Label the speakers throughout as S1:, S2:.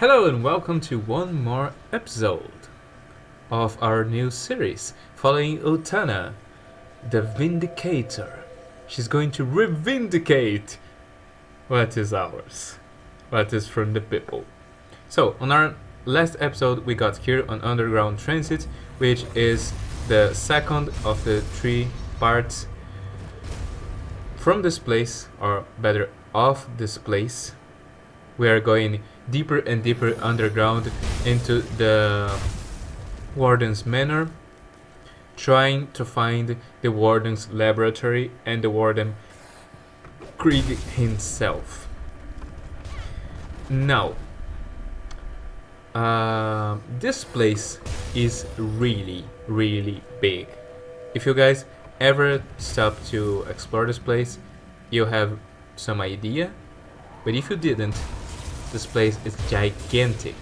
S1: Hello and welcome to one more episode of our new series following Ultana, the Vindicator. She's going to revindicate what is ours, what is from the people. So, on our last episode we got here on Underground Transit, which is the second of the three parts from this place, or better, of this place. We are going deeper and deeper underground into the Warden's manor, trying to find the Warden's laboratory and the Warden Krieg himself. Now, this place is really big. If you guys ever stop to explore this place, you have some idea, but if you didn't, this place is gigantic,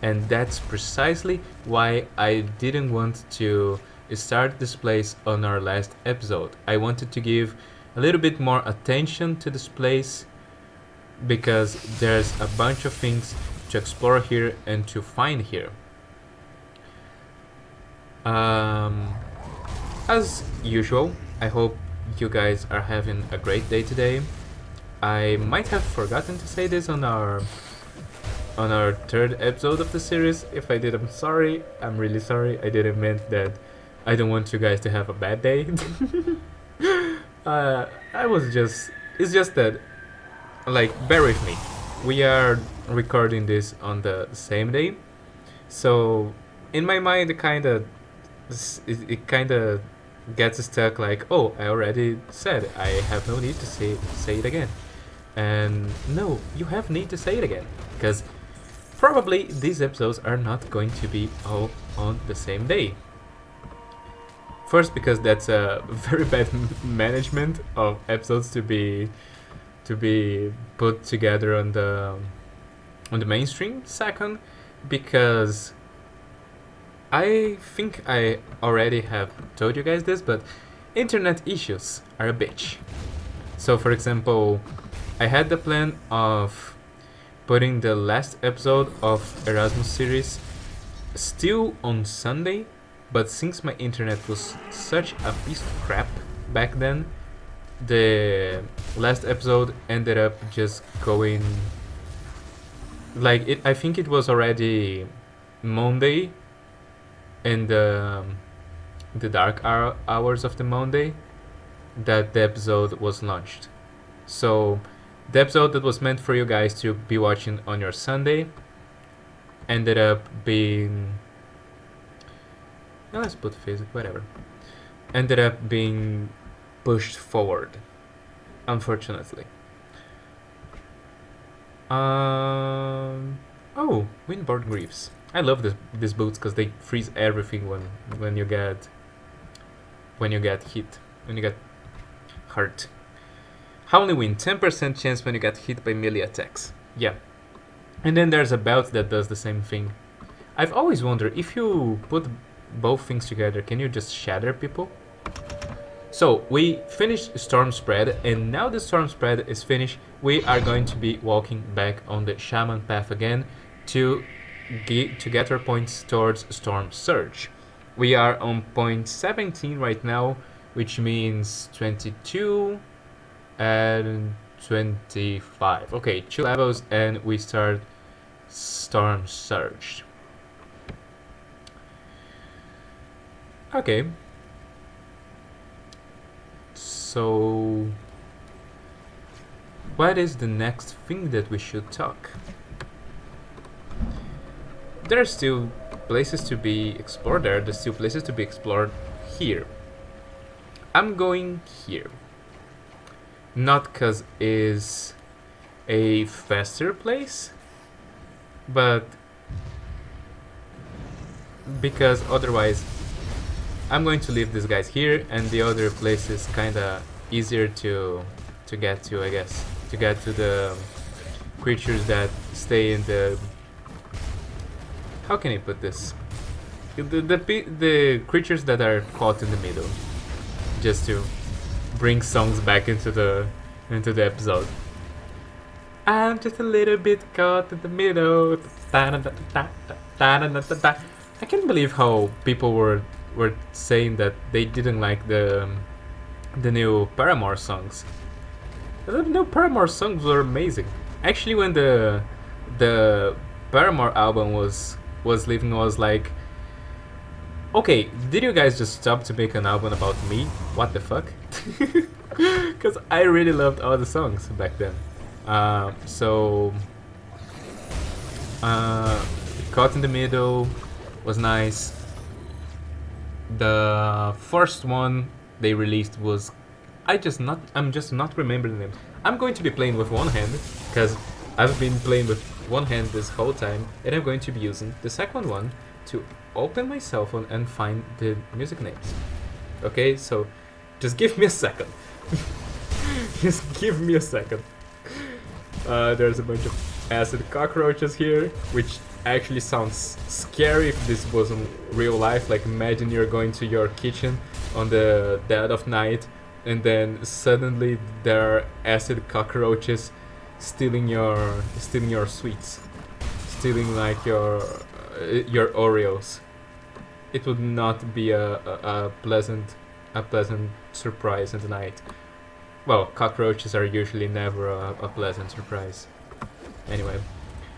S1: and that's precisely why I didn't want to start this place on our last episode. I wanted to give a little bit more attention to this place because there's a bunch of things to explore here and to find here. As usual, I hope you guys are having a great day today. I might have forgotten to say this on our third episode of the series. If I did, I'm sorry. I'm really sorry. I didn't mean that. I don't want you guys to have a bad day. It's just that, like, bear with me. We are recording this on the same day, so in my mind, it kind of gets stuck. Like, oh, I already said. I have no need to say it again. And no, you have need to say it again, because probably these episodes are not going to be all on the same day. First, because that's a very bad management of episodes to be put together on the mainstream. Second, because I think I already have told you guys this, but internet issues are a bitch. So, for example, I had the plan of putting the last episode of Erasmus series still on Sunday, but since my internet was such a piece of crap back then, the last episode ended up just going like it. I think it was already Monday in the dark hours of the Monday that the episode was launched. So the episode that was meant for you guys to be watching on your Sunday ended up being... let's put Facebook, whatever. Ended up being pushed forward, unfortunately. Oh, Windboard Greaves. I love these boots because they freeze everything when you get hit, when you get hurt. How only win 10% chance when you get hit by melee attacks. Yeah. And then there's a belt that does the same thing. I've always wondered, if you put both things together, can you just shatter people? So, we finished Storm Spread, and now the Storm Spread is finished, we are going to be walking back on the Shaman path again to get our points towards Storm Surge. We are on point 17 right now, which means 22... and 25. Okay, 2 levels and we start Storm Surge. Okay. So, what is the next thing that we should talk? There are still places to be explored there. There's still places to be explored here. I'm going here. Not because it's a faster place, but because otherwise I'm going to leave these guys here, and the other place is kinda easier to get to, I guess. To get to the creatures that stay in the... how can I put this? The creatures that are caught in the middle. Just to bring songs back into the episode. I'm just a little bit caught in the middle. I can't believe how people were saying that they didn't like the new Paramore songs. The new Paramore songs were amazing. Actually, when the Paramore album was leaving, I was like, okay, did you guys just stop to make an album about me? What the fuck? Because I really loved all the songs back then. Caught in the Middle was nice. The first one they released was I'm just not remembering them. I'm going to be playing with one hand because I've been playing with one hand this whole time, and I'm going to be using the second one to open my cell phone and find the music names. Okay, so just give me a second. Just give me a second. There's a bunch of acid cockroaches here, which actually sounds scary if this wasn't real life. Like, imagine you're going to your kitchen on the dead of night, and then suddenly there are acid cockroaches stealing your sweets, stealing like your Oreos. It would not be a pleasant surprise in the night. Well, cockroaches are usually never a pleasant surprise. Anyway,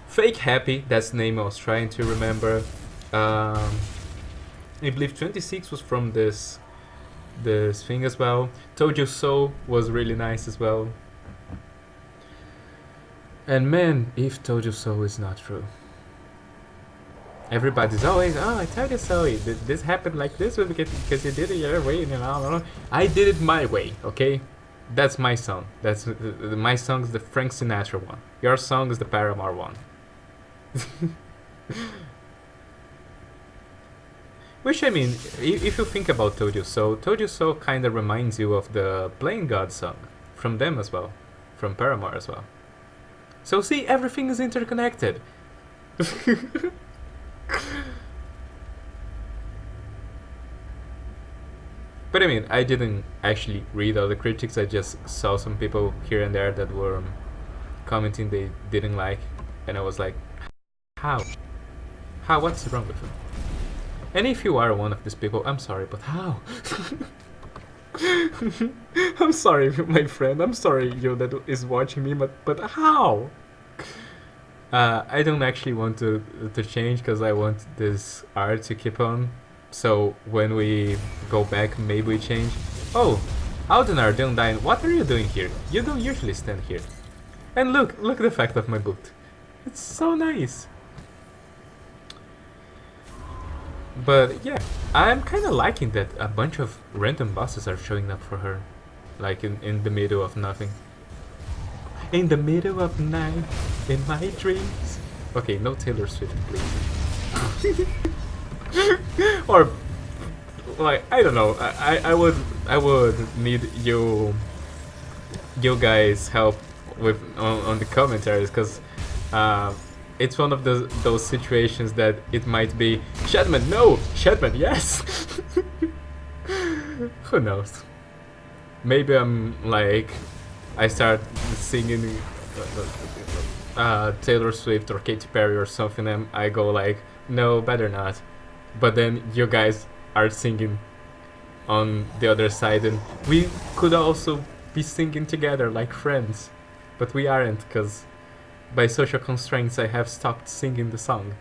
S1: Fake Happy, that's the name I was trying to remember. I believe 26 was from this thing as well. Told You So was really nice as well. And man, if Told You So is not true. Everybody's always, oh, I told you so. This happened like this because you did it your way. I did it my way, okay? That's my song. That's my song is the Frank Sinatra one. Your song is the Paramore one. Which, I mean, if you think about Told You So kind of reminds you of the Playing God song from them as well, from Paramore as well. So see, everything is interconnected. But I mean, I didn't actually read all the critics. I just saw some people here and there that were commenting they didn't like, and I was like, how? What's wrong with them? And if you are one of these people, I'm sorry, but how? I'm sorry, my friend. I'm sorry, you that is watching me, but how? I don't actually want to change because I want this art to keep on. So when we go back, maybe we change. Oh, Ultana, don't die. What are you doing here? You don't usually stand here. And look at the fact of my boot. It's so nice. But yeah, I'm kind of liking that a bunch of random bosses are showing up for her, like in the middle of nothing. In the middle of night, in my dreams. Okay, no Taylor Swift, please. Or like, I don't know. I would need you guys help with on the commentaries, because it's one of those situations that it might be Shadman, no, Shadman, yes. Who knows? Maybe I'm like, I start singing Taylor Swift or Katy Perry or something, and I go like, no, better not. But then you guys are singing on the other side, and we could also be singing together like friends, but we aren't, because by social constraints I have stopped singing the song.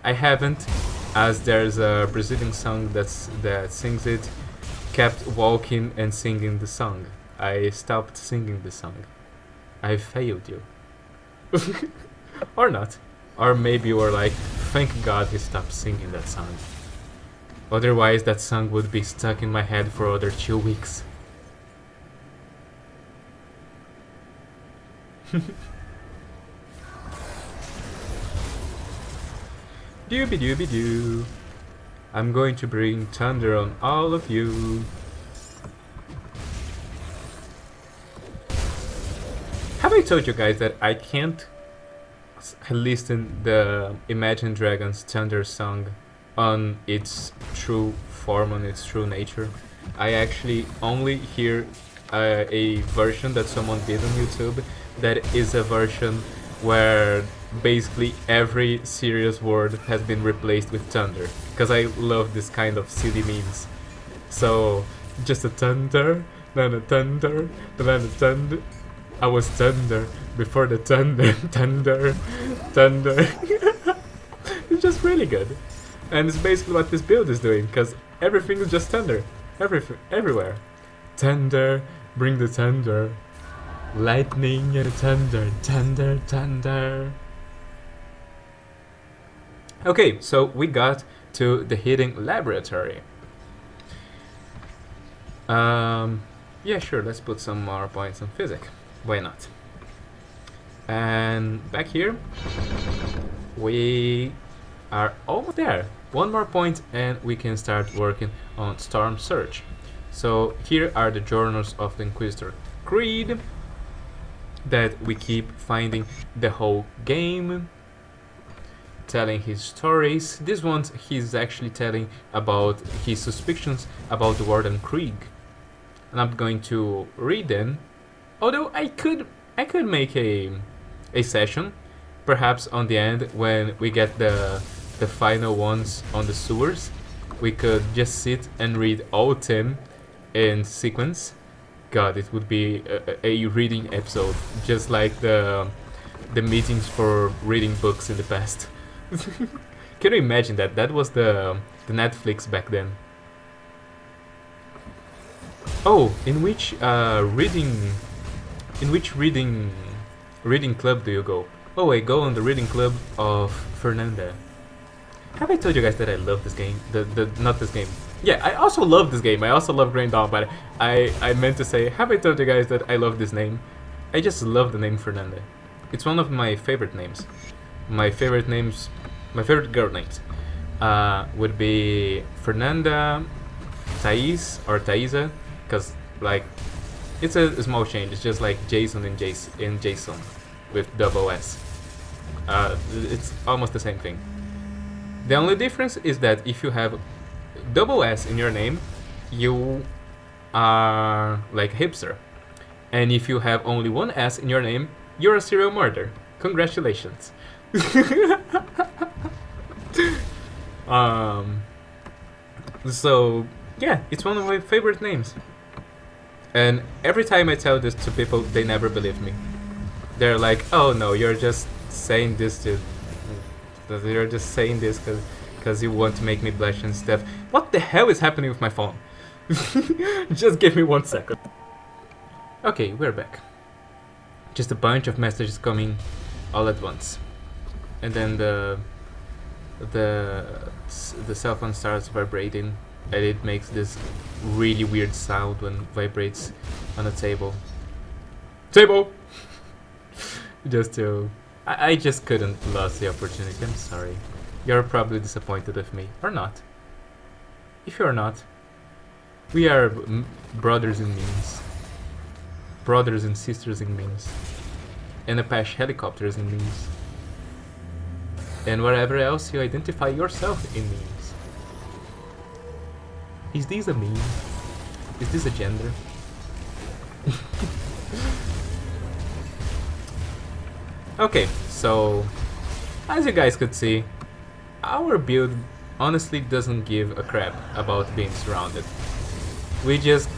S1: I haven't, as there's a Brazilian song that sings it, kept walking and singing the song. I stopped singing the song. I failed you. Or not. Or maybe you were like, thank God he stopped singing that song. Otherwise that song would be stuck in my head for other 2 weeks. Dooby dooby doo. I'm going to bring thunder on all of you. Have I told you guys that I can't listen the Imagine Dragons Thunder song on its true form, on its true nature? I actually only hear a version that someone did on YouTube that is a version where basically every serious word has been replaced with thunder, because I love this kind of silly memes. So just a thunder, then a thunder, then a thunder. I was thunder before the thunder, thunder, thunder. It's just really good, and it's basically what this build is doing, because everything is just thunder, everywhere. Thunder, bring the thunder. Lightning and thunder, thunder, thunder. Okay, so we got to the hidden laboratory. Yeah, sure, let's put some more points on physics. Why not? And back here, we are almost there. One more point and we can start working on Storm Surge. So here are the journals of the Inquisitor Krieg that we keep finding the whole game, telling his stories. This one he's actually telling about his suspicions about the Warden Krieg, and I'm going to read them. Although I could make a session, perhaps on the end when we get the final ones on the sewers. We could just sit and read all 10 in sequence. God, it would be a reading episode, just like the meetings for reading books in the past. Can you imagine that? That was the Netflix back then. Oh, in which reading club do you go? Oh, I go on the reading club of Fernanda. Have I told you guys that I love this game? Not this game. Yeah, I also love this game. I also love Green Dawn, but I meant to say, have I told you guys that I love this name? I just love the name Fernanda. It's one of my favorite names. My favorite girl names would be Fernanda, Thais, or Thaisa, because like it's a small change. It's just like Jason and Jason with double S. It's almost the same thing. The only difference is that if you have double S in your name, you are like a hipster. And if you have only one S in your name, you're a serial murderer. Congratulations. So yeah, it's one of my favorite names. And every time I tell this to people, they never believe me. They're like, "Oh no, you're just saying this because you want to make me blush and stuff." What the hell is happening with my phone? Just give me 1 second. Okay, we're back. Just a bunch of messages coming all at once, and then the cell phone starts vibrating, and it makes this really weird sound when it vibrates on a table. Just to, I just couldn't lose the opportunity. I'm sorry. You're probably disappointed with me, or not. If you're not, we are brothers in memes. Brothers and sisters in memes. And Apache helicopters in memes. And whatever else you identify yourself in memes. Is this a meme? Is this a gender? Okay, so as you guys could see, our build honestly doesn't give a crap about being surrounded. We just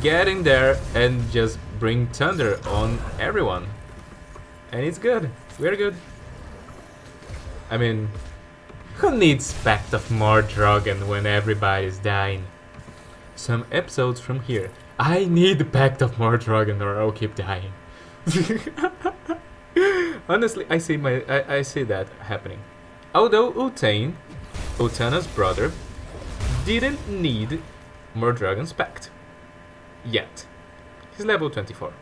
S1: get in there and just bring thunder on everyone. And it's good. We're good. I mean, who needs Pact of Mordragon when everybody's dying? Some episodes from here. I need Pact of Mordragon or I'll keep dying. Honestly, I see that happening. Although Ultana's brother, didn't need Mordragon's Pact. Yet. He's level 24.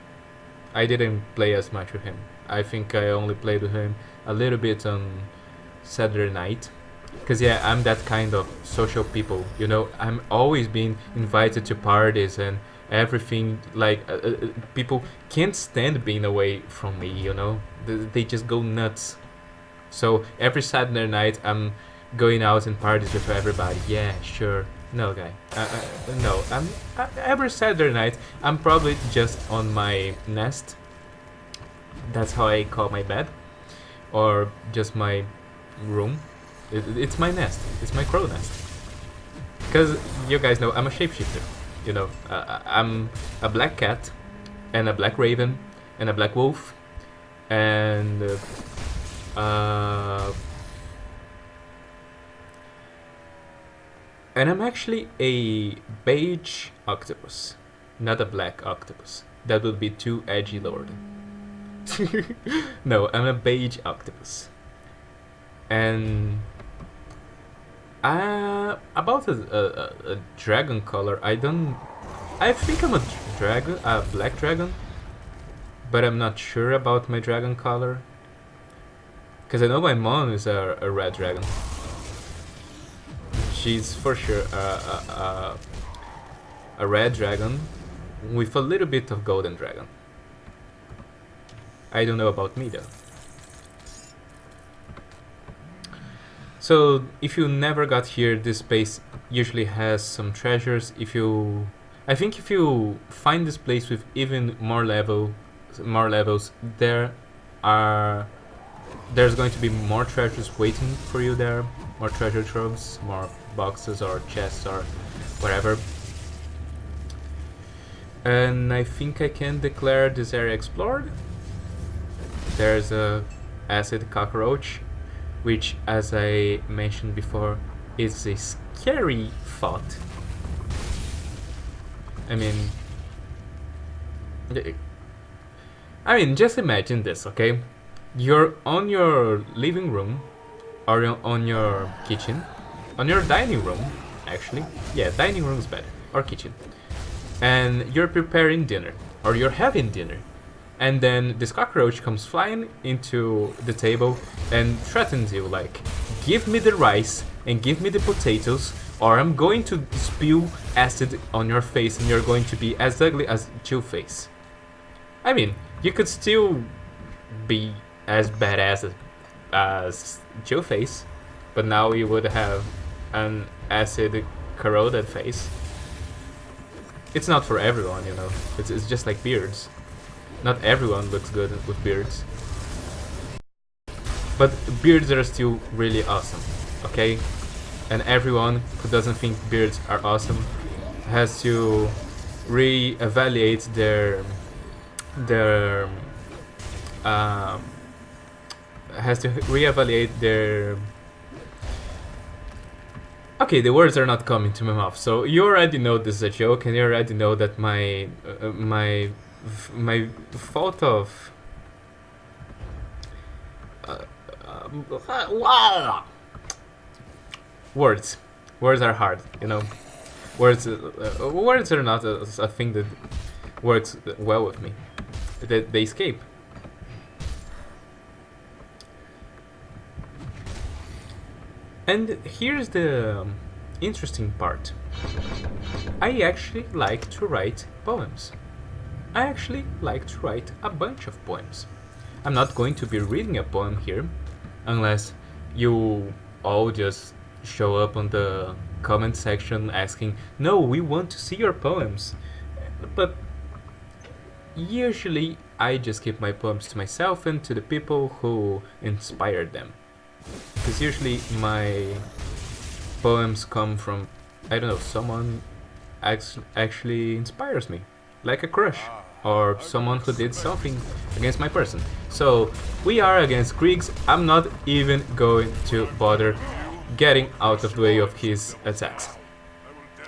S1: I didn't play as much with him. I think I only played with him a little bit on Saturday night. Because yeah, I'm that kind of social people, you know. I'm always being invited to parties and everything, like people can't stand being away from me, you know. They just go nuts. So every Saturday night I'm going out in parties with everybody. Yeah, sure. No, guy. No. Every Saturday night I'm probably just on my nest That's how I call my bed, or just my room. It's my nest. It's my crow nest. Because you guys know I'm a shapeshifter. You know, I'm a black cat, and a black raven, and a black wolf, and I'm actually a beige octopus, not a black octopus. That would be too edgy, Lord. No, I'm a beige octopus. And about a dragon color, I think I'm a black dragon, but I'm not sure about my dragon color. Because I know my mom is a red dragon. She's for sure a red dragon with a little bit of golden dragon. I don't know about me though. So if you never got here, this place usually has some treasures. I think if you find this place with even more levels, there's going to be more treasures waiting for you there. More treasure troves, more boxes or chests or whatever. And I think I can declare this area explored. There's a acid cockroach, which, as I mentioned before, is a scary thought. I mean, just imagine this, okay? You're on your living room, or on your kitchen, on your dining room, actually. Yeah, dining room is better, or kitchen. And you're preparing dinner, or you're having dinner. And then this cockroach comes flying into the table and threatens you like, give me the rice and give me the potatoes, or I'm going to spew acid on your face and you're going to be as ugly as Two-Face. I mean, you could still be as badass as Two-Face, but now you would have an acid corroded face. It's not for everyone, you know. It's just like beards. Not everyone looks good with beards. But beards are still really awesome, okay? And everyone who doesn't think beards are awesome has to reevaluate their Okay, the words are not coming to my mouth. So you already know this is a joke, and you already know that my fault of words are hard, you know. Words are not a thing that works well with me. They escape. And here's the interesting part. I actually like to write poems. I actually like to write a bunch of poems. I'm not going to be reading a poem here, unless you all just show up on the comment section asking, no, we want to see your poems. But usually I just keep my poems to myself and to the people who inspired them. Because usually my poems come from, I don't know, someone actually inspires me. Like a crush, or someone who did something against my person. So, we are against Krieg's. I'm not even going to bother getting out of the way of his attacks.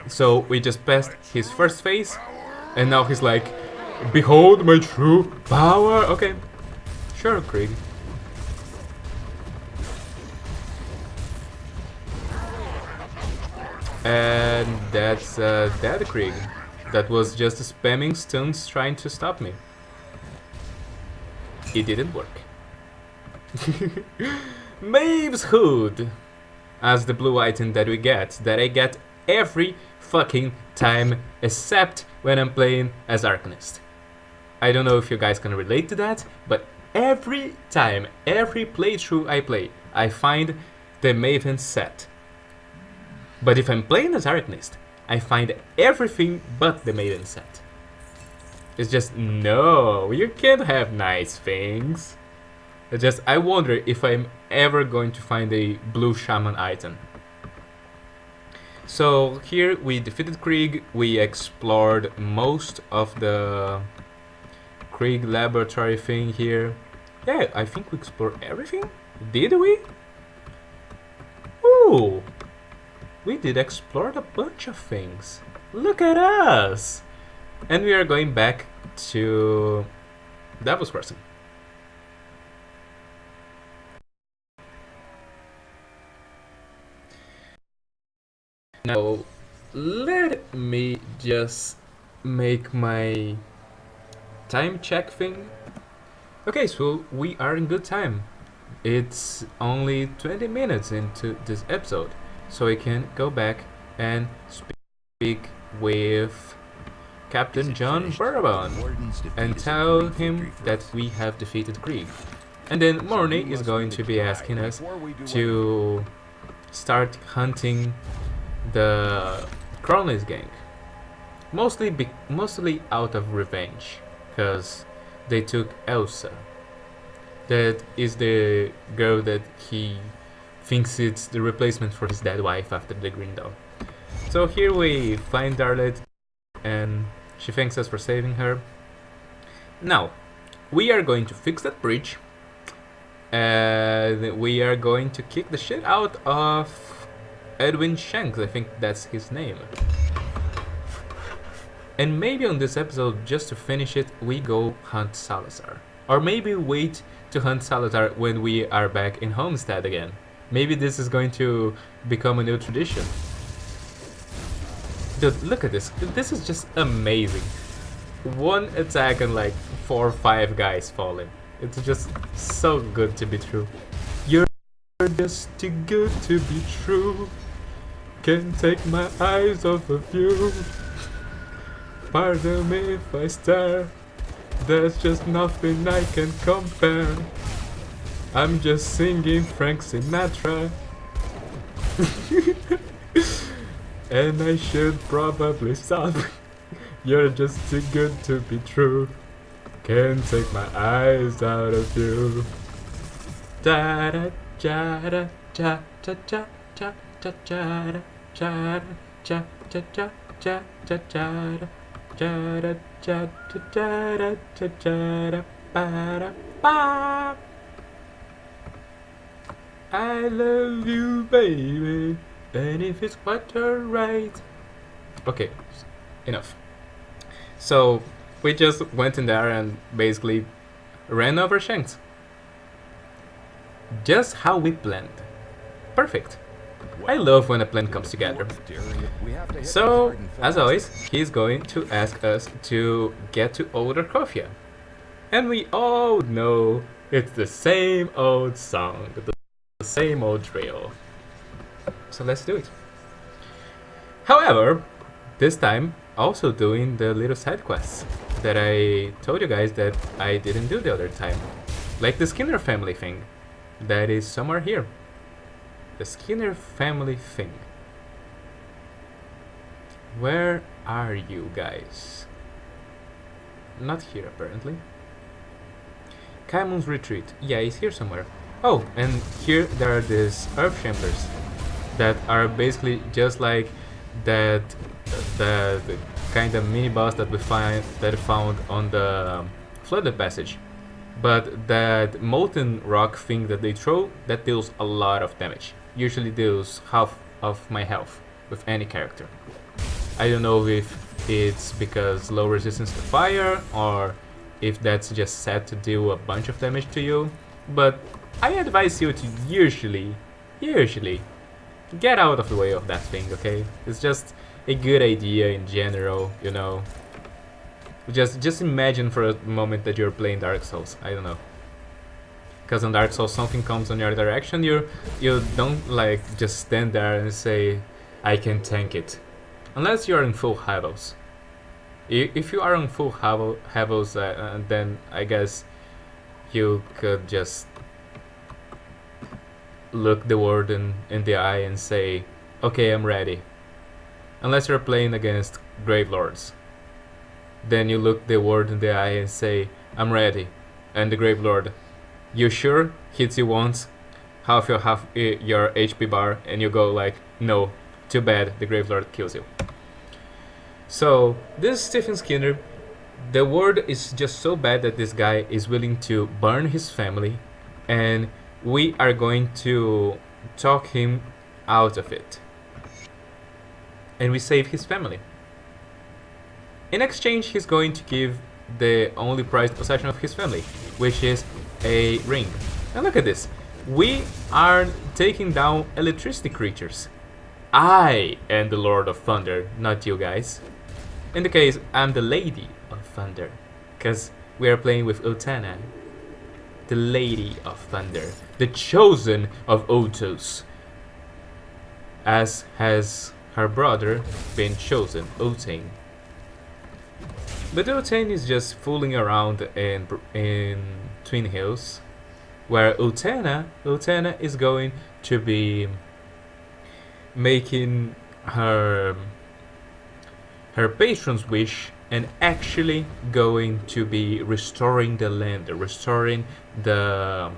S1: So, we just passed his first phase, and now he's like, behold my true power! Okay, sure, Krieg. And that's dead Krieg. That was just spamming stuns trying to stop me. It didn't work. Maeve's Hood! As the blue item that I get every fucking time, except when I'm playing as Arcanist. I don't know if you guys can relate to that, but every time, every playthrough I play, I find the Maven set. But if I'm playing as Arcanist, I find everything but the Maiden set. It's just, no, you can't have nice things. It's just, I wonder if I'm ever going to find a blue shaman item. So here we defeated Krieg, we explored most of the Krieg laboratory thing here. Yeah, I think we explored everything. Did we? Ooh! We did explore a bunch of things. Look at us! And we are going back to Devil's Crossing. Now, let me just make my time check thing. Okay, so we are in good time. It's only 20 minutes into this episode, so I can go back and speak with Captain John Bourbon and tell him that we have defeated Krieg. And then Morny is going to be asking us to start hunting the Crowley's gang. Mostly out of revenge, because they took Elsa. That is the girl that he thinks it's the replacement for his dead wife after the Green Dawn. So here we find Darlet, and she thanks us for saving her. Now, we are going to fix that bridge, and we are going to kick the shit out of Edwin Shanks, I think that's his name. And maybe on this episode, just to finish it, we go hunt Salazar. Or maybe wait to hunt Salazar when we are back in Homestead again. Maybe this is going to become a new tradition. Dude, look at this. This is just amazing. One attack and like 4 or 5 guys falling. It's just so good to be true. You're just too good to be true. Can't take my eyes off of you. Pardon me if I stare. There's just nothing I can compare. I'm just singing Frank Sinatra. And I should probably stop. You're just too good to be true. Can't take my eyes out of you. Da da da da da da da da da da da da da da da da da. I love you, baby, and if it's quite alright. Okay, enough. So we just went in there and basically ran over Shanks. Just how we planned. Perfect. I love when a plan comes together. So, as always, he's going to ask us to get to Old Arcophia. And we all know it's the same old song, the same old drill. So let's do it. However, this time also doing the little side quests that I told you guys that I didn't do the other time. Like the Skinner family thing that is somewhere here. The Skinner family thing. Where are you guys? Not here apparently. Kaimun's retreat. Yeah, he's here somewhere. Oh, and here there are these earth shamblers that are basically just like that the kind of mini boss that we found on the flooded passage. But that molten rock thing that they throw, that deals a lot of damage. Usually deals half of my health with any character. I don't know if it's because low resistance to fire or if that's just set to deal a bunch of damage to you, but I advise you to usually get out of the way of that thing, okay? It's just a good idea in general, you know. Just imagine for a moment that you're playing Dark Souls. I don't know. Because on Dark Souls something comes on your direction, you don't like just stand there and say, I can tank it. Unless you're in full Havels. If you are on full Havels, then I guess you could just look the Warden in the eye and say, okay, I'm ready. Unless you're playing against Great Lords. Then you look the Warden in the eye and say, I'm ready. And the Grave Lord, you sure? Hits you once, half your HP bar, and you go like, no, too bad, the Grave Lord kills you. So, this is Stephen Skinner. The word is just so bad that this guy is willing to burn his family, and we are going to talk him out of it. And we save his family. In exchange, he's going to give the only prized possession of his family, which is a ring. And look at this. We are taking down electricity creatures. I am the Lord of Thunder, not you guys. In the case, I'm the Lady of Thunder, because we are playing with Ultana, the Lady of Thunder, the chosen of Otos, as has her brother been chosen, Otane. But Otane is just fooling around in Twin Hills, where Ultana is going to be making her patron's wish and actually going to be restoring the land, restoring the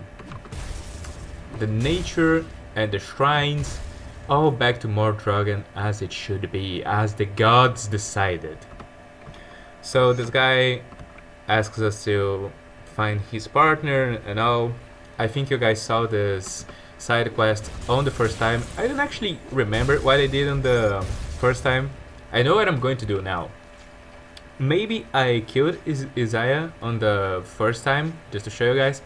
S1: nature and the shrines all back to Mordragon as it should be, as the gods decided. So this guy asks us to find his partner and all. I think you guys saw this side quest on the first time. I don't actually remember what I did on the first time. I know what I'm going to do now. Maybe I killed Isaiah on the first time, just to show you guys.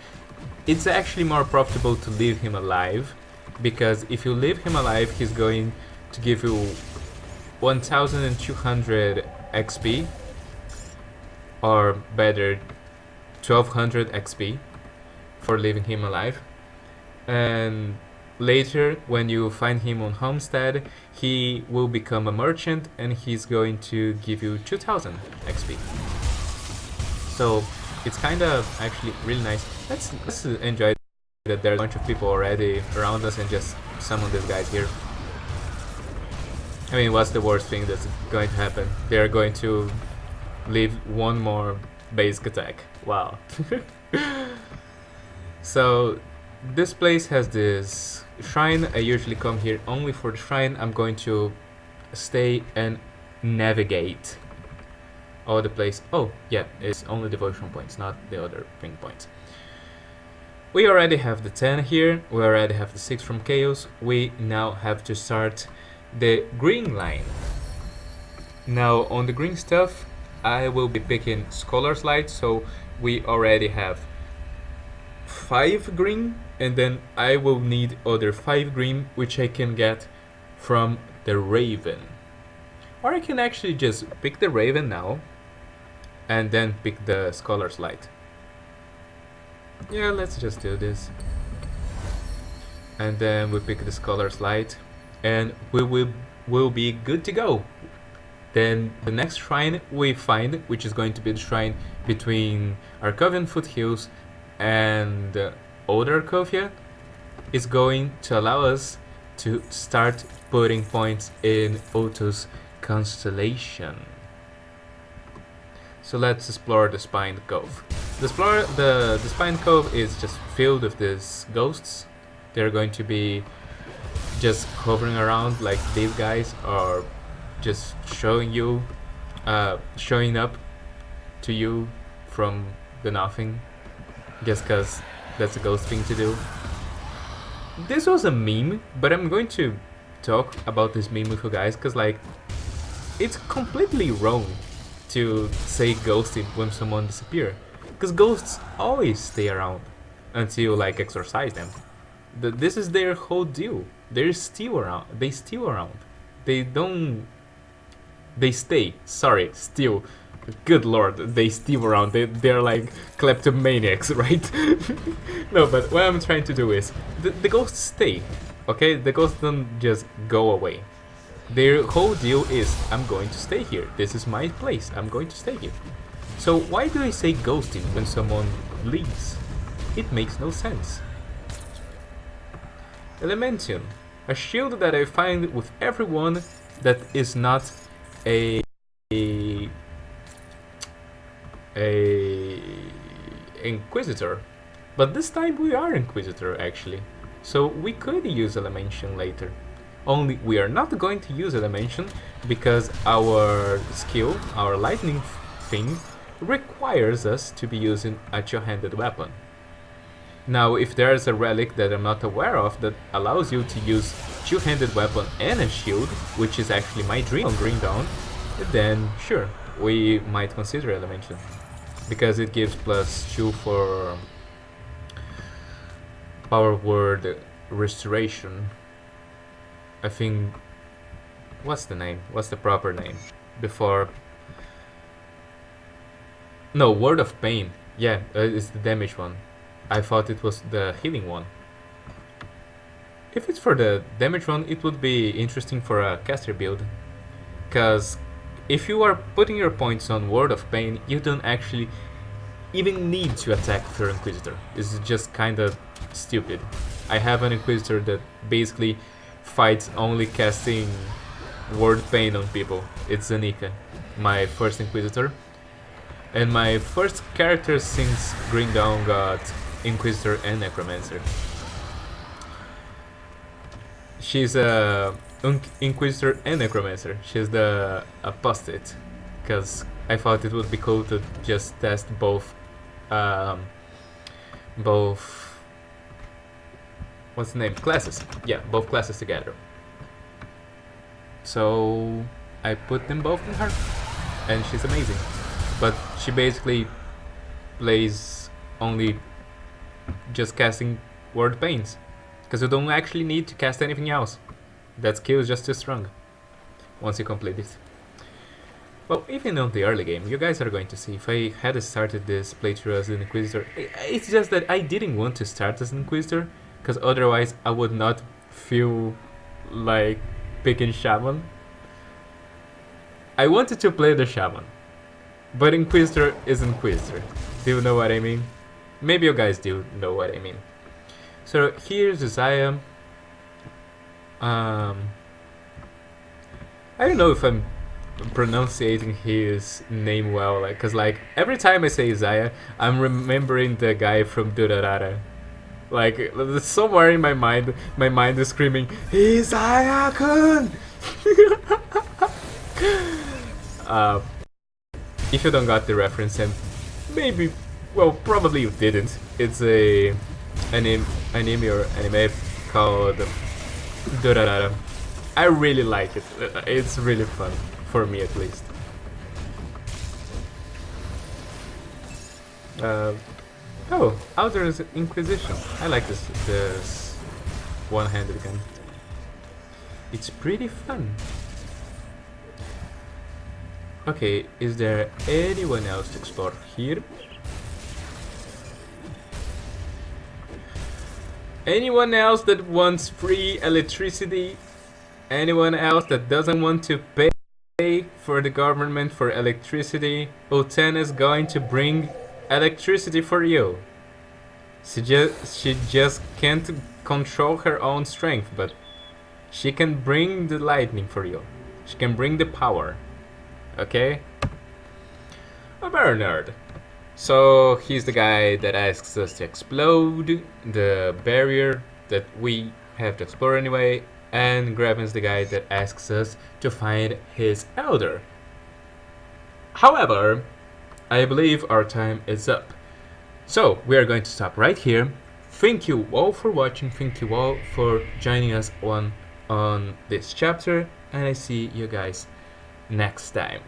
S1: It's actually more profitable to leave him alive, because if you leave him alive, he's going to give you 1200 XP, or better, 1200 XP for leaving him alive. And later, when you find him on Homestead, he will become a merchant and he's going to give you 2000 XP. So it's kind of actually really nice. Let's enjoy that there's a bunch of people already around us and just summon these guys here. I mean, what's the worst thing that's going to happen? They're going to leave one more basic attack. Wow. So this place has this shrine. I usually come here only for the shrine. I'm going to stay and navigate all the place. Oh yeah, it's only devotion points, not the other thing points. We already have the 10 here, we already have the 6 from Chaos. We now have to start the green line. Now on the green stuff, I will be picking Scholar's Light, so we already have 5 green, and then I will need other 5 green, which I can get from the Raven. Or I can actually just pick the Raven now, and then pick the Scholar's Light. Yeah, let's just do this. And then we pick the Scholar's Light, and we will be good to go. Then the next shrine we find, which is going to be the shrine between Arcovian Foothills and Old Arcovia, is going to allow us to start putting points in Oto's constellation. So let's explore the Spined Cove. The Spined Cove is just filled with these ghosts. They're going to be just hovering around like these guys, or just showing up to you from the nothing, just because that's a ghost thing to do. This was a meme, but I'm going to talk about this meme with you guys, because like, it's completely wrong to say ghosting when someone disappears, because ghosts always stay around until you like exorcise them. This is their whole deal. They're still around. They still around. They don't. They stay. Sorry, still. Good lord, they still around. They're like kleptomaniacs, right? No, but what I'm trying to do is the ghosts stay. Okay, the ghosts don't just go away. Their whole deal is, I'm going to stay here. This is my place. I'm going to stay here. So why do I say ghosting when someone leaves? It makes no sense. Elementium, a shield that I find with everyone that is not a a Inquisitor. But this time we are Inquisitor actually. So we could use Elementation later. Only we are not going to use Elementation because our skill, our lightning thing, requires us to be using a two-handed weapon. Now, if there is a relic that I'm not aware of that allows you to use two-handed weapon and a shield, which is actually my dream on Green Dawn, then sure, we might consider Elementation. Because it gives +2 for Power Word Restoration. I think... what's the name? What's the proper name? Before... no, Word of Pain. Yeah, it's the damage one. I thought it was the healing one. If it's for the damage one, it would be interesting for a caster build. Because if you are putting your points on Word of Pain, you don't actually even need to attack with your Inquisitor. It's just kinda stupid. I have an Inquisitor that basically fights only casting Word Pain on people. It's Zanika, my first Inquisitor. And my first character since Green Dawn got Inquisitor and Necromancer. She's a Inquisitor and Necromancer. She's the apostate, because I thought it would be cool to just test both. What's the name? Classes. Yeah, both classes together. So I put them both in her, and she's amazing. But she basically plays only just casting Word Pains, because you don't actually need to cast anything else. That skill is just too strong once you complete it. Well, even on the early game, you guys are going to see. If I had started this playthrough as an Inquisitor, it's just that I didn't want to start as an Inquisitor, because otherwise I would not feel like picking Shaman. I wanted to play the Shaman, but Inquisitor is Inquisitor. Do you know what I mean? Maybe you guys do know what I mean. So here's Isaiah. I don't know if I'm pronouncing his name well, like, cause like every time I say Isaiah, I'm remembering the guy from Durarara. Like somewhere in my mind is screaming Isaiah-kun. If you don't got the reference, and maybe, well, probably you didn't. It's an anime called Durarara. I really like it. It's really fun, for me at least. Oh, Outer's Inquisition. I like this one-handed gun. It's pretty fun. Okay, is there anyone else to explore here? Anyone else that wants free electricity? Anyone else that doesn't want to pay for the government for electricity? Ultana is going to bring electricity for you. She just can't control her own strength, but she can bring the lightning for you. She can bring the power. Okay? A better nerd. So he's the guy that asks us to explode the barrier that we have to explore anyway, and Graven's the guy that asks us to find his elder. However, I believe our time is up. So we are going to stop right here. Thank you all for watching, thank you all for joining us on this chapter, and I see you guys next time.